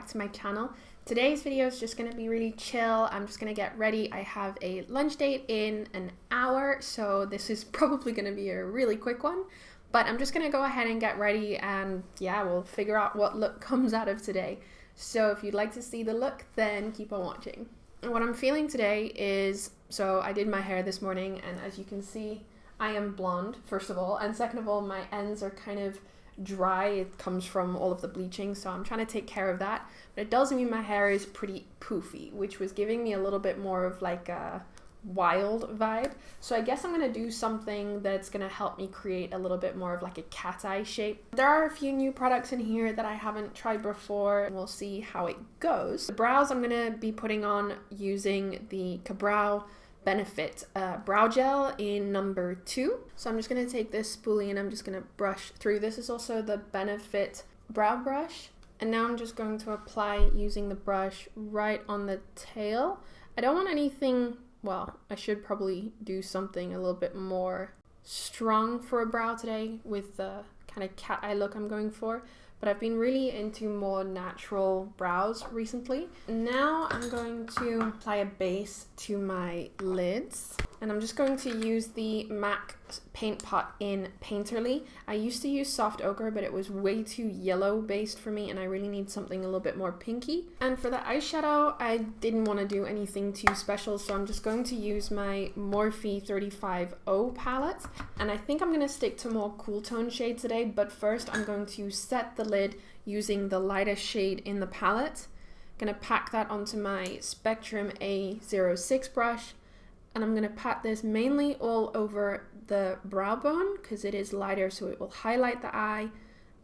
back to my channel. Today's video is just going to be really chill. I'm just going to get ready. I have a lunch date in an hour, so this is probably going to be a really quick one, but I'm just going to go ahead and get ready, and yeah, we'll figure out what look comes out of today. So if you'd like to see the look, then keep on watching. And what I'm feeling today is, so I did my hair this morning, and as you can see, I am blonde, first of all, and second of all, my ends are kind of dry. It comes from all of the bleaching, so I'm trying to take care of that, but it does mean my hair is pretty poofy, which was giving me a little bit more of like a wild vibe. So I guess I'm gonna do something that's gonna help me create a little bit more of like a cat eye shape. There are a few new products in here that I haven't tried before, and we'll see how it goes. The brows I'm gonna be putting on using the Kedan Benefit brow gel in number 2. So I'm just going to take this spoolie and I'm just going to brush through. This is also the Benefit brow brush, and now I'm just going to apply using the brush right on the tail. I don't want anything, well, I should probably do something a little bit more strong for a brow today with the kind of cat eye look I'm going for, but I've been really into more natural brows recently. Now I'm going to apply a base to my lids, and I'm just going to use the MAC paint pot in Painterly. I used to use soft ochre, but it was way too yellow based for me, and I really need something a little bit more pinky. And for the eyeshadow, I didn't want to do anything too special, so I'm just going to use my Morphe 35O palette, and I think I'm going to stick to more cool tone shades today, but first I'm going to set the lid using the lightest shade in the palette. I'm going to pack that onto my Spectrum A06 brush, and I'm going to pat this mainly all over the brow bone because it is lighter, so it will highlight the eye,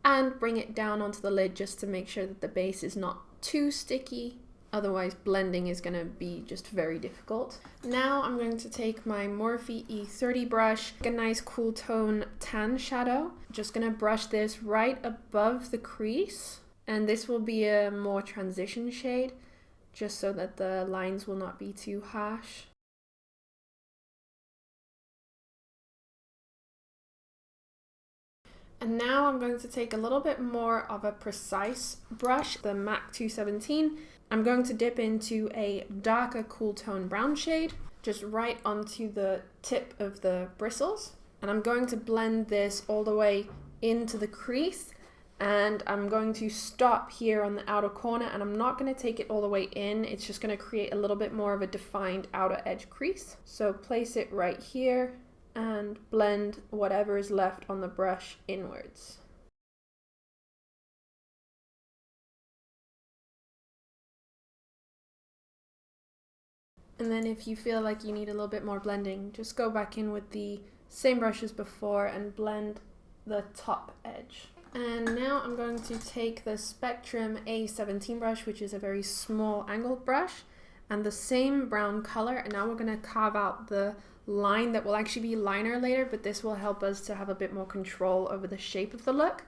and bring it down onto the lid just to make sure that the base is not too sticky. Otherwise blending is going to be just very difficult. Now I'm going to take my Morphe E30 brush, a nice cool tone tan shadow. Just going to brush this right above the crease, and this will be a more transition shade just so that the lines will not be too harsh. And now I'm going to take a little bit more of a precise brush, the MAC 217. I'm going to dip into a darker cool tone brown shade, just right onto the tip of the bristles. And I'm going to blend this all the way into the crease. And I'm going to stop here on the outer corner, and I'm not going to take it all the way in. It's just going to create a little bit more of a defined outer edge crease. So place it right here and blend whatever is left on the brush inwards. And then if you feel like you need a little bit more blending, just go back in with the same brush as before and blend the top edge. And now I'm going to take the Spectrum A17 brush, which is a very small angled brush, and the same brown color, and now we're going to carve out the line that will actually be liner later, but this will help us to have a bit more control over the shape of the look.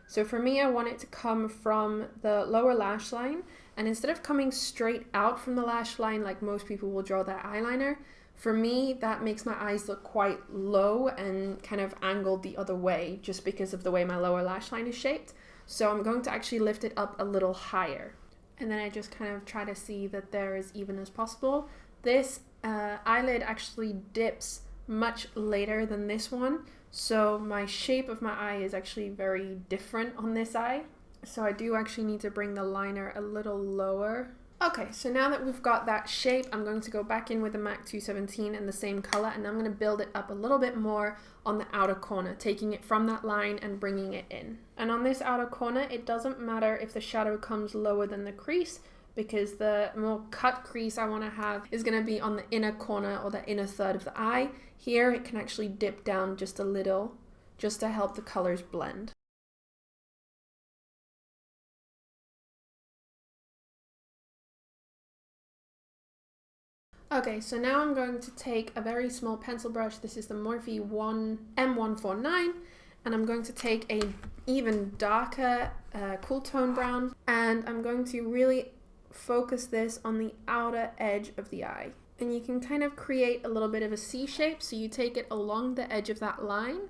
So for me, I want it to come from the lower lash line, and instead of coming straight out from the lash line like most people will draw their eyeliner, for me that makes my eyes look quite low and kind of angled the other way just because of the way my lower lash line is shaped. So I'm going to actually lift it up a little higher, and then I just kind of try to see that they're as even as possible. This eyelid actually dips much later than this one, so my shape of my eye is actually very different on this eye. So I do actually need to bring the liner a little lower. Okay, so now that we've got that shape, I'm going to go back in with the MAC 217 and the same color, and I'm going to build it up a little bit more on the outer corner, taking it from that line and bringing it in. And on this outer corner, it doesn't matter if the shadow comes lower than the crease, because the more cut crease I want to have is going to be on the inner corner or the inner third of the eye. Here it can actually dip down just a little, just to help the colors blend. Okay, so now I'm going to take a very small pencil brush. This is the Morphe M149, and I'm going to take a even darker cool tone brown, and I'm going to really focus this on the outer edge of the eye. And you can kind of create a little bit of a C shape, so you take it along the edge of that line,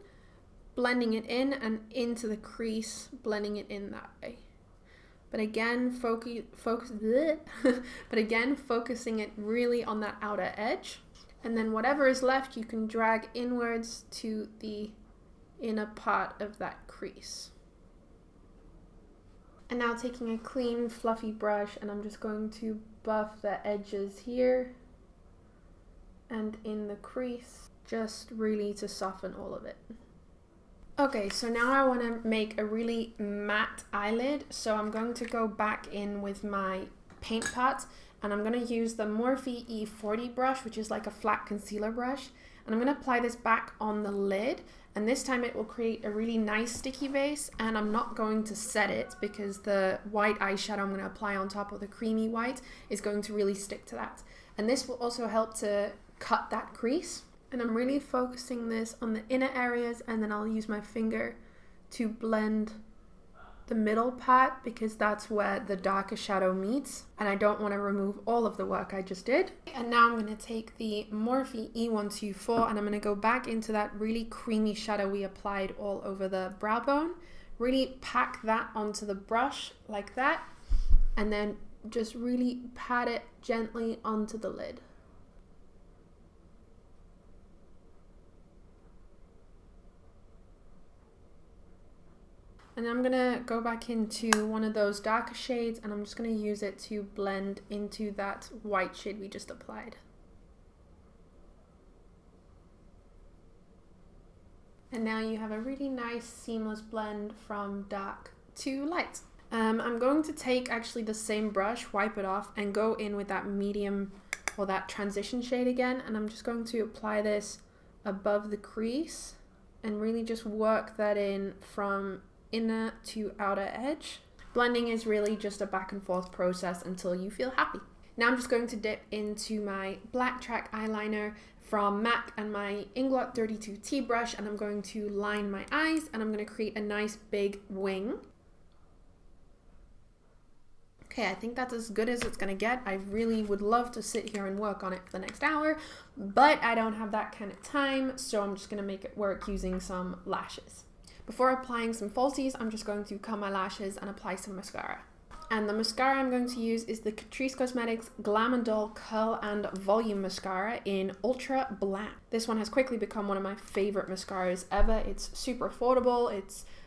blending it in and into the crease, blending it in that way. But again, focusing it really on that outer edge. And then whatever is left, you can drag inwards to the inner part of that crease. And now taking a clean, fluffy brush, and I'm just going to buff the edges here and in the crease, just really to soften all of it. Okay, so now I want to make a really matte eyelid, so I'm going to go back in with my paint pot, and I'm going to use the Morphe E40 brush, which is like a flat concealer brush, and I'm going to apply this back on the lid, and this time it will create a really nice sticky base, and I'm not going to set it because the white eyeshadow I'm going to apply on top of the creamy white is going to really stick to that. And this will also help to cut that crease. And I'm really focusing this on the inner areas, and then I'll use my finger to blend the middle part because that's where the darker shadow meets, and I don't want to remove all of the work I just did. And now I'm going to take the Morphe E124 and I'm going to go back into that really creamy shadow we applied all over the brow bone. Really pack that onto the brush like that, and then just really pat it gently onto the lid. And I'm gonna go back into one of those darker shades, and I'm just gonna use it to blend into that white shade we just applied. And now you have a really nice seamless blend from dark to light. I'm going to take actually the same brush, wipe it off, and go in with that medium or that transition shade again, and I'm just going to apply this above the crease and really just work that in from inner to outer edge. Blending is really just a back and forth process until you feel happy. Now I'm just going to dip into my black track eyeliner from MAC and my Inglot 32T brush, and I'm going to line my eyes, and I'm going to create a nice big wing. Okay, I think that's as good as it's gonna get. I really would love to sit here and work on it for the next hour, but I don't have that kind of time, so I'm just gonna make it work using some lashes. Before applying some falsies, I'm just going to curl my lashes and apply some mascara. And the mascara I'm going to use is the Catrice Cosmetics Glam & Doll Curl and Volume Mascara in Ultra Black. This one has quickly become one of my favorite mascaras ever. It's super affordable.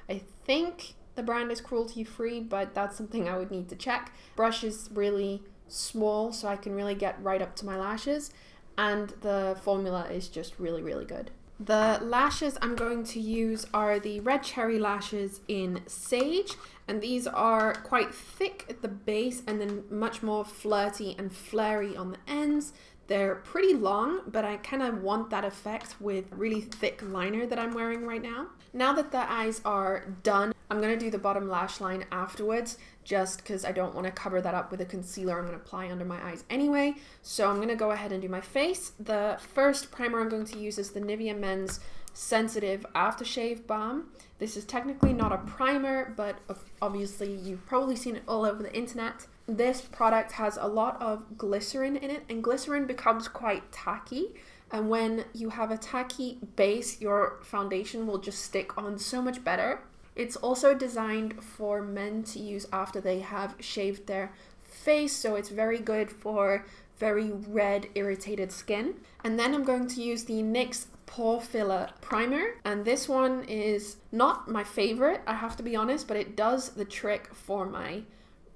I think the brand is cruelty free, but that's something I would need to check. Brush is really small, so I can really get right up to my lashes, and the formula is just really, really good. The lashes I'm going to use are the Red Cherry lashes in Sage, and these are quite thick at the base and then much more flirty and flary on the ends. They're pretty long, but I kind of want that effect with really thick liner that I'm wearing right now. Now that the eyes are done, I'm going to do the bottom lash line afterwards, just because I don't want to cover that up with a concealer I'm going to apply under my eyes anyway. So I'm going to go ahead and do my face. The first primer I'm going to use is the Nivea Men's Sensitive Aftershave Balm. This is technically not a primer, but obviously you've probably seen it all over the internet. This product has a lot of glycerin in it, and glycerin becomes quite tacky. And when you have a tacky base, your foundation will just stick on so much better. It's also designed for men to use after they have shaved their face, so it's very good for very red, irritated skin. And then I'm going to use the NYX Pore Filler Primer, and this one is not my favorite, I have to be honest, but it does the trick for my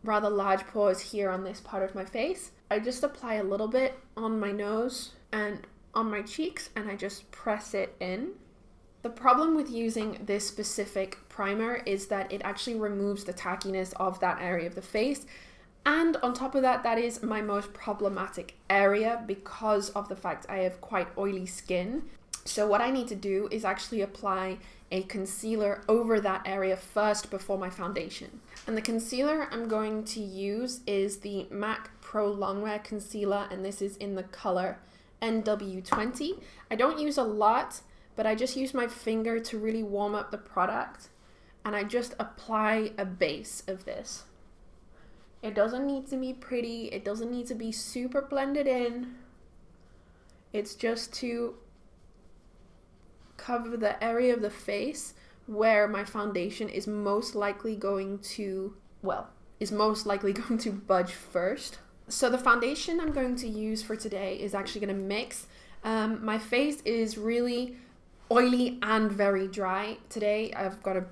rather large pores here on this part of my face. I just apply a little bit on my nose and on my cheeks, and I just press it in. The problem with using this specific primer is that it actually removes the tackiness of that area of the face. And on top of that, that is my most problematic area because of the fact I have quite oily skin. So what I need to do is actually apply a concealer over that area first before my foundation. And the concealer I'm going to use is the MAC Pro Longwear Concealer, and this is in the color NW20. I don't use a lot, but I just use my finger to really warm up the product, and I just apply a base of this. It doesn't need to be pretty, it doesn't need to be super blended in. It's just to cover the area of the face where my foundation is most likely going to, well, is most likely going to budge first. So the foundation I'm going to use for today is actually going to mix. My face is really oily and very dry today. I've got a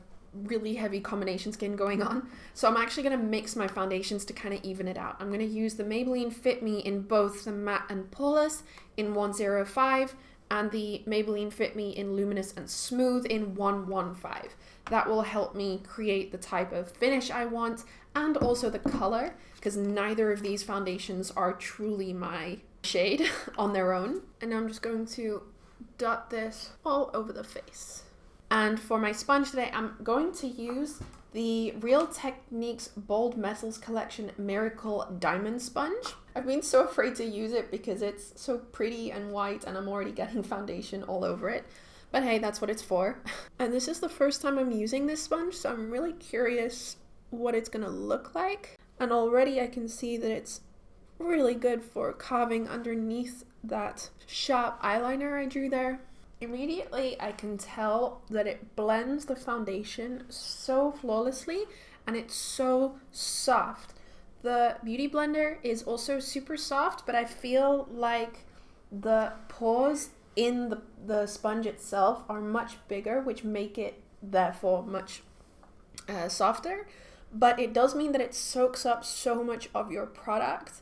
really heavy combination skin going on. So I'm actually going to mix my foundations to kind of even it out. I'm going to use the Maybelline Fit Me in both the matte and poreless in 105 and the Maybelline Fit Me in luminous and smooth in 115. That will help me create the type of finish I want and also the color, because neither of these foundations are truly my shade on their own. And now I'm just going to dot this all over the face. And for my sponge today, I'm going to use the Real Techniques Bold Metals Collection Miracle Diamond Sponge. I've been so afraid to use it because it's so pretty and white and I'm already getting foundation all over it. But hey, that's what it's for. And this is the first time I'm using this sponge, so I'm really curious what it's gonna look like. And already I can see that it's really good for carving underneath that sharp eyeliner I drew there. Immediately I can tell that it blends the foundation so flawlessly and it's so soft. The Beauty Blender is also super soft, but I feel like the pores in the sponge itself are much bigger, which make it therefore much softer. But it does mean that it soaks up so much of your product.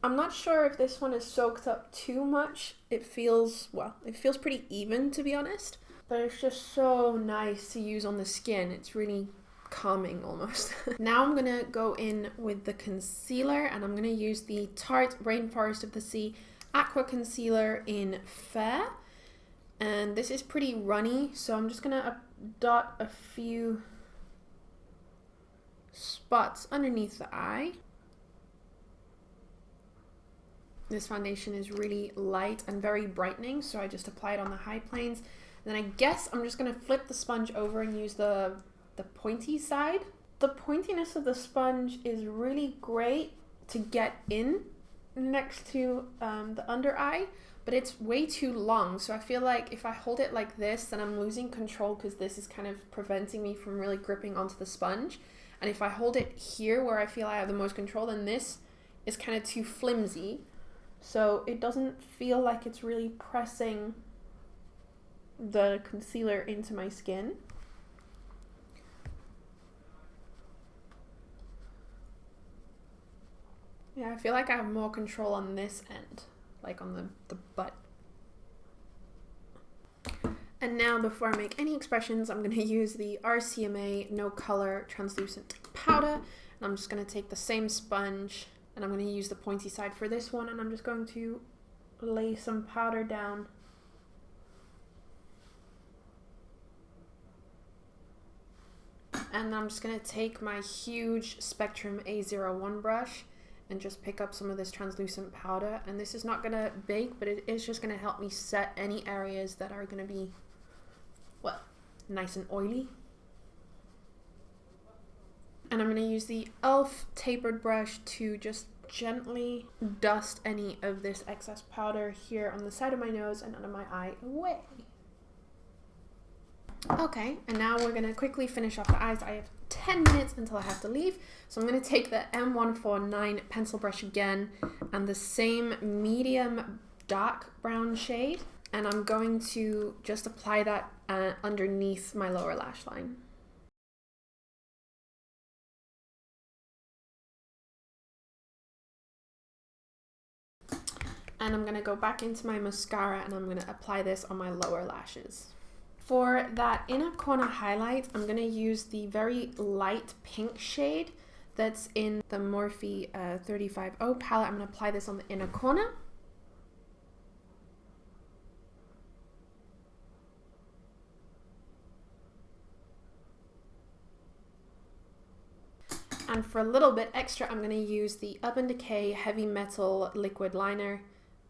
I'm not sure if this one is soaked up too much. It feels pretty even, to be honest. But it's just so nice to use on the skin. It's really calming almost. Now I'm gonna go in with the concealer, and I'm gonna use the Tarte Rainforest of the Sea Aqua Concealer in Fair. And this is pretty runny, so I'm just gonna dot a few spots underneath the eye. This foundation is really light and very brightening, so I just apply it on the high planes. And then I guess I'm just going to flip the sponge over and use the pointy side. The pointiness of the sponge is really great to get in next to the under eye, but it's way too long. So I feel like if I hold it like this, then I'm losing control because this is kind of preventing me from really gripping onto the sponge. And if I hold it here where I feel I have the most control, then this is kind of too flimsy. So it doesn't feel like it's really pressing the concealer into my skin. Yeah, I feel like I have more control on this end, like on the butt. And now, before I make any expressions, I'm going to use the RCMA No Color Translucent Powder. And I'm just going to take the same sponge, and I'm going to use the pointy side for this one, and I'm just going to lay some powder down. And I'm just going to take my huge Spectrum A01 brush and just pick up some of this translucent powder. And this is not going to bake, but it is just going to help me set any areas that are going to be, well, nice and oily. And I'm going to use the e.l.f. tapered brush to just gently dust any of this excess powder here on the side of my nose and under my eye away. Okay, and now we're going to quickly finish off the eyes. I have 10 minutes until I have to leave. So I'm going to take the M149 pencil brush again and the same medium dark brown shade. And I'm going to just apply that underneath my lower lash line. And I'm going to go back into my mascara and I'm going to apply this on my lower lashes. For that inner corner highlight, I'm going to use the very light pink shade that's in the Morphe 350 palette. I'm going to apply this on the inner corner. And for a little bit extra, I'm going to use the Urban Decay Heavy Metal Liquid Liner,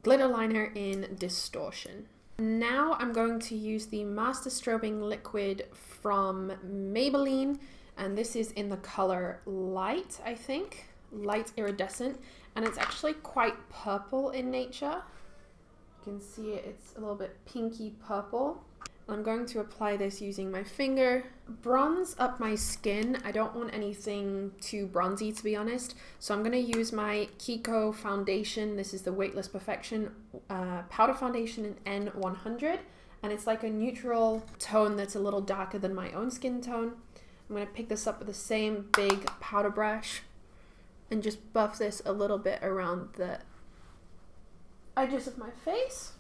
Glitter Liner in Distortion. Now I'm going to use the Master Strobing Liquid from Maybelline, and this is in the color Light, I think, Light Iridescent, and it's actually quite purple in nature. You can see it, it's a little bit pinky purple. I'm going to apply this using my finger. Bronze up my skin. I don't want anything too bronzy, to be honest. So I'm going to use my Kiko foundation. This is the Weightless Perfection powder foundation in N100. And it's like a neutral tone that's a little darker than my own skin tone. I'm going to pick this up with the same big powder brush and just buff this a little bit around the edges of my face.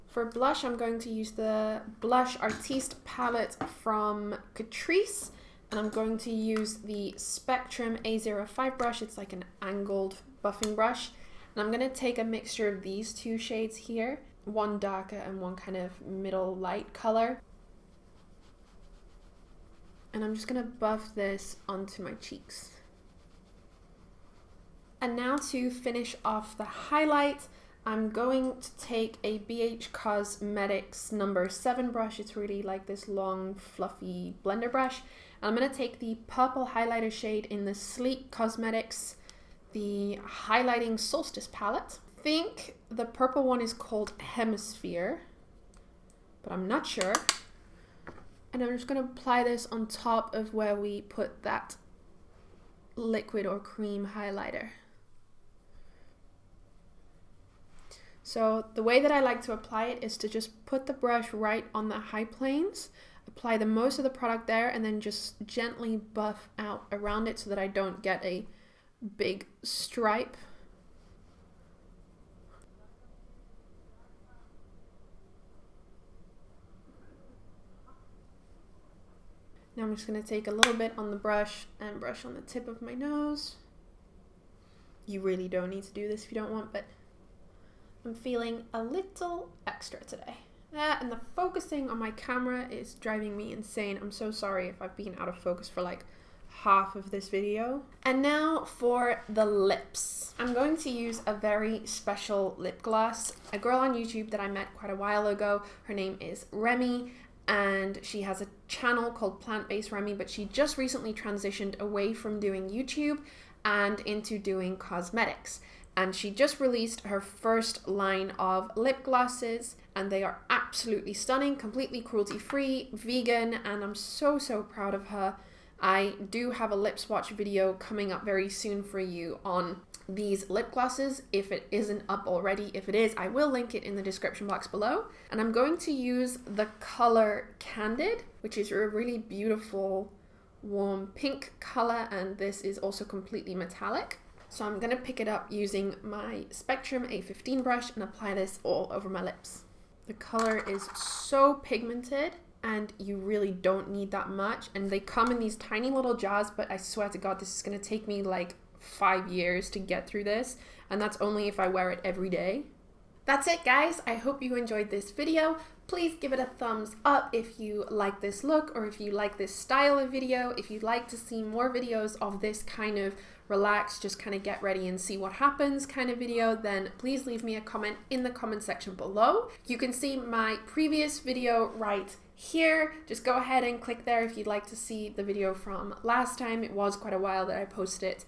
For blush, I'm going to use the Blush Artiste palette from Catrice, and I'm going to use the Spectrum A05 brush. It's like an angled buffing brush, and I'm going to take a mixture of these two shades here, one darker and one kind of middle light color, and I'm just going to buff this onto my cheeks. And now to finish off the highlight, I'm going to take a BH Cosmetics number 7 brush. It's really like this long, fluffy blender brush. And I'm going to take the purple highlighter shade in the Sleek Cosmetics, the Highlighting Solstice palette. I think the purple one is called Hemisphere, but I'm not sure. And I'm just going to apply this on top of where we put that liquid or cream highlighter. So the way that I like to apply it is to just put the brush right on the high planes, apply the most of the product there, and then just gently buff out around it so that I don't get a big stripe. Now I'm just going to take a little bit on the brush and brush on the tip of my nose. You really don't need to do this if you don't want, but I'm feeling a little extra today. And the focusing on my camera is driving me insane. I'm so sorry if I've been out of focus for like half of this video. And now for the lips. I'm going to use a very special lip gloss. A girl on YouTube that I met quite a while ago. Her name is Remi, and she has a channel called PlantBasedRemi, but she just recently transitioned away from doing YouTube and into doing cosmetics. And she just released her first line of lip glosses, and they are absolutely stunning, completely cruelty-free, vegan, and I'm so proud of her. I do have a lip swatch video coming up very soon for you on these lip glosses, if it isn't up already. If it is, I will link it in the description box below. And I'm going to use the color Candid, which is a really beautiful warm pink color, and this is also completely metallic. So I'm going to pick it up using my Spectrum A15 brush and apply this all over my lips. The color is so pigmented and you really don't need that much. And they come in these tiny little jars, but I swear to God, this is going to take me like 5 years to get through this. And that's only if I wear it every day. That's it, guys. I hope you enjoyed this video. Please give it a thumbs up if you like this look or if you like this style of video. If you'd like to see more videos of this kind of relax, just kind of get ready and see what happens kind of video, then please leave me a comment in the comment section below. You can see my previous video right here. Just go ahead and click there if you'd like to see the video from last time. It was quite a while that I posted it,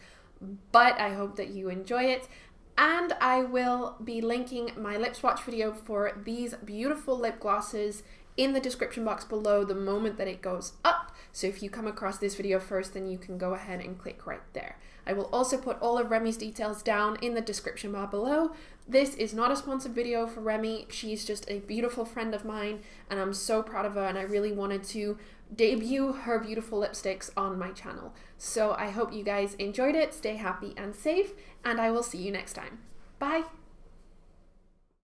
but I hope that you enjoy it. And I will be linking my lip swatch video for these beautiful lip glosses in the description box below the moment that it goes up. So if you come across this video first, then you can go ahead and click right there. I will also put all of Remi's details down in the description bar below. This is not a sponsored video for Remi. She's just a beautiful friend of mine, and I'm so proud of her, and I really wanted to debut her beautiful lipsticks on my channel. So I hope you guys enjoyed it. Stay happy and safe, and I will see you next time. Bye!